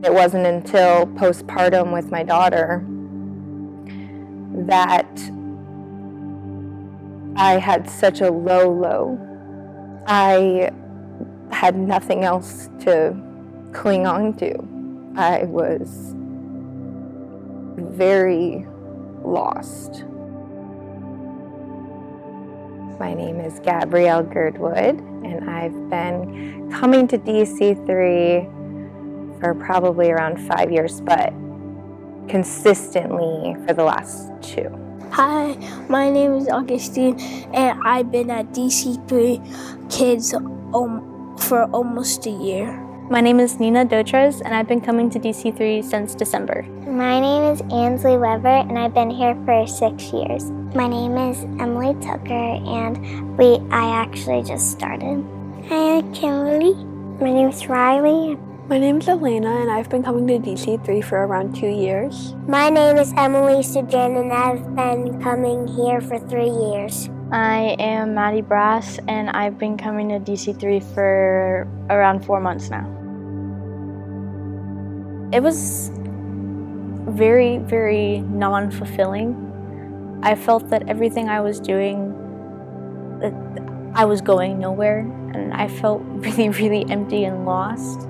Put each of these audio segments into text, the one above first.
It wasn't until postpartum with my daughter that I had such a low. I had nothing else to cling on to. I was very lost. My name is Gabrielle Girdwood, and I've been coming to DC3 for probably around 5 years, but consistently for the last 2. Hi, my name is Augustine, and I've been at DC3 Kids for almost a year. My name is Nina Dotres, and I've been coming to DC3 since December. My name is Ansley Weber, and I've been here for 6 years. My name is Emily Tucker, and I actually just started. Hi, Kimberly. My name is Riley. My name is Elena, and I've been coming to DC3 for around 2 years. My name is Emily Sujan, and I've been coming here for 3 years. I am Maddie Brass, and I've been coming to DC3 for around 4 months now. It was very, very non-fulfilling. I felt that everything I was doing, that I was going nowhere, and I felt really, really empty and lost.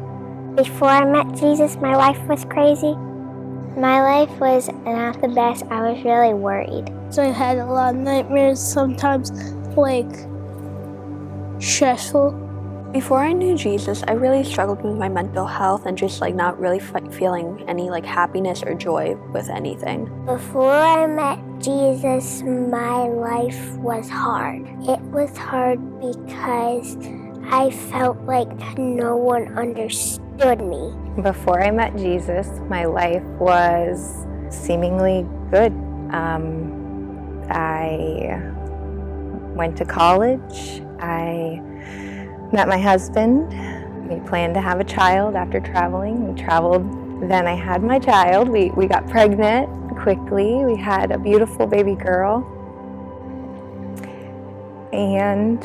Before I met Jesus, my life was crazy. My life was not the best. I was really worried. So I had a lot of nightmares, sometimes stressful. Before I knew Jesus, I really struggled with my mental health and just not really feeling any happiness or joy with anything. Before I met Jesus, my life was hard. It was hard because I felt like no one understood me. Before I met Jesus, my life was seemingly good. I went to college. I met my husband. We planned to have a child after traveling. We traveled. Then I had my child. We got pregnant quickly. We had a beautiful baby girl. And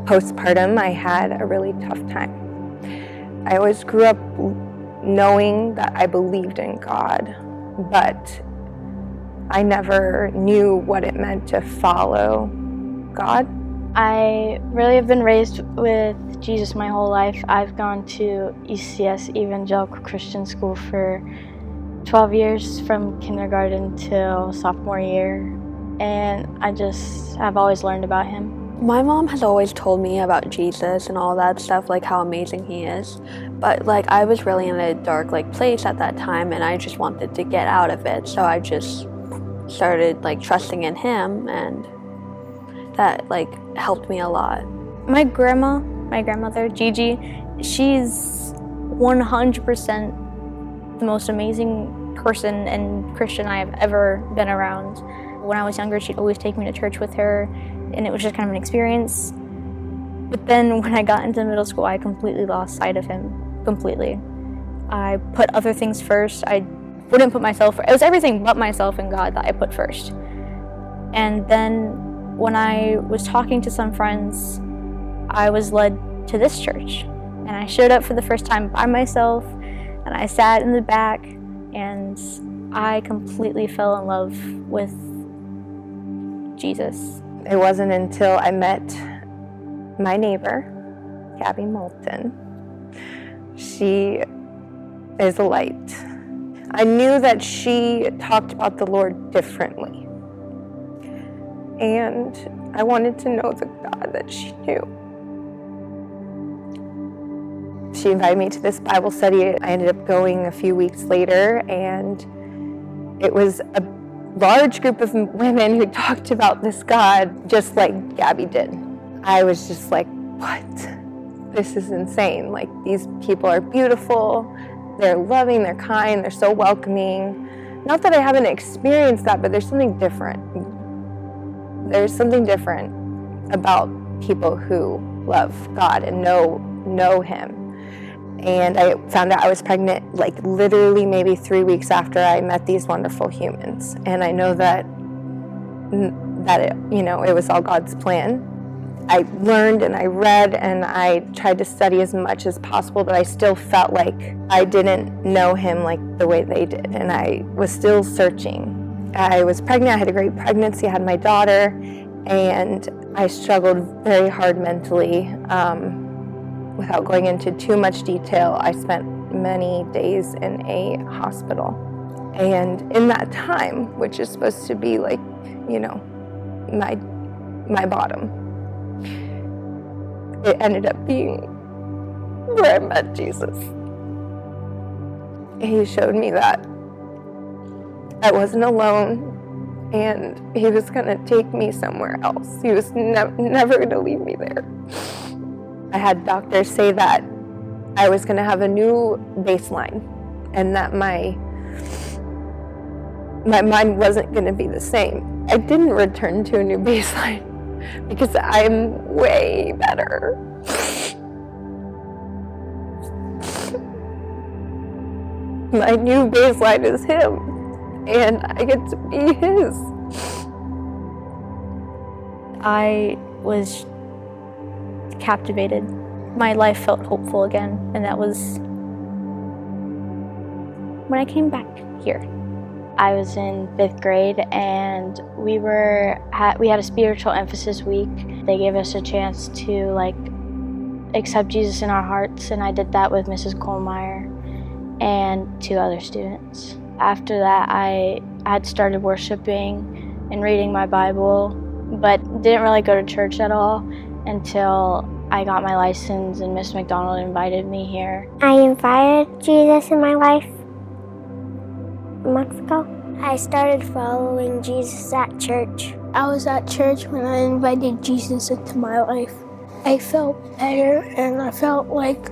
postpartum, I had a really tough time. I always grew up knowing that I believed in God, but I never knew what it meant to follow God. I really have been raised with Jesus my whole life. I've gone to ECS, Evangelical Christian School, for 12 years, from kindergarten till sophomore year, and I've always learned about him. My mom has always told me about Jesus and all that stuff, how amazing he is. But I was really in a dark place at that time, and I just wanted to get out of it. So I just started trusting in him, and that helped me a lot. My grandmother, Gigi, she's 100% the most amazing person and Christian I have ever been around. When I was younger, she'd always take me to church with her, and it was just kind of an experience. But then when I got into middle school, I completely lost sight of him, completely. I put other things first. I wouldn't put myself, it was everything but myself and God that I put first. And then when I was talking to some friends, I was led to this church. And I showed up for the first time by myself, and I sat in the back, and I completely fell in love with Jesus. It wasn't until I met my neighbor, Gabby Moulton. She is a light. I knew that she talked about the Lord differently. And I wanted to know the God that she knew. She invited me to this Bible study. I ended up going a few weeks later, and it was a large group of women who talked about this God just like Gabby did. I was just like, what? This is insane. These people are beautiful, they're loving, they're kind, they're so welcoming. Not that I haven't experienced that, but there's something different. There's something different about people who love God and know him. And I found out I was pregnant literally maybe 3 weeks after I met these wonderful humans. And I know that it was all God's plan. I learned and I read and I tried to study as much as possible, but I still felt like I didn't know him like the way they did, and I was still searching. I was pregnant, I had a great pregnancy, I had my daughter, and I struggled very hard mentally. Without going into too much detail, I spent many days in a hospital. And in that time, which is supposed to be like, you know, my bottom, it ended up being where I met Jesus. He showed me that I wasn't alone and he was gonna take me somewhere else. He was never gonna leave me there. I had doctors say that I was gonna have a new baseline and that my mind wasn't gonna be the same. I didn't return to a new baseline because I'm way better. My new baseline is him, and I get to be his. I was captivated. My life felt hopeful again, and that was when I came back here. I was in 5th grade and we had a spiritual emphasis week. They gave us a chance to accept Jesus in our hearts, and I did that with Mrs. Kohlmeyer and 2 other students. After that, I had started worshiping and reading my Bible, but didn't really go to church at all until I got my license and Miss McDonald invited me here. I invited Jesus in my life months ago. I started following Jesus at church. I was at church when I invited Jesus into my life. I felt better, and I felt like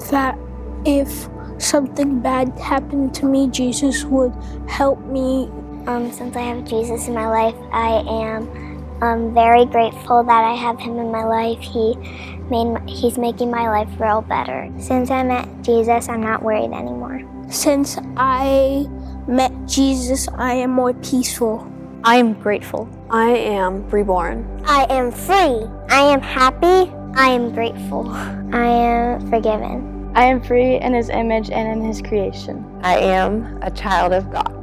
that if something bad happened to me, Jesus would help me. Since I have Jesus in my life, I am very grateful that I have him in my life. He's making my life real better. Since I met Jesus, I'm not worried anymore. Since I met Jesus, I am more peaceful. I am grateful. I am reborn. I am free. I am happy. I am grateful. I am forgiven. I am free in his image and in his creation. I am a child of God.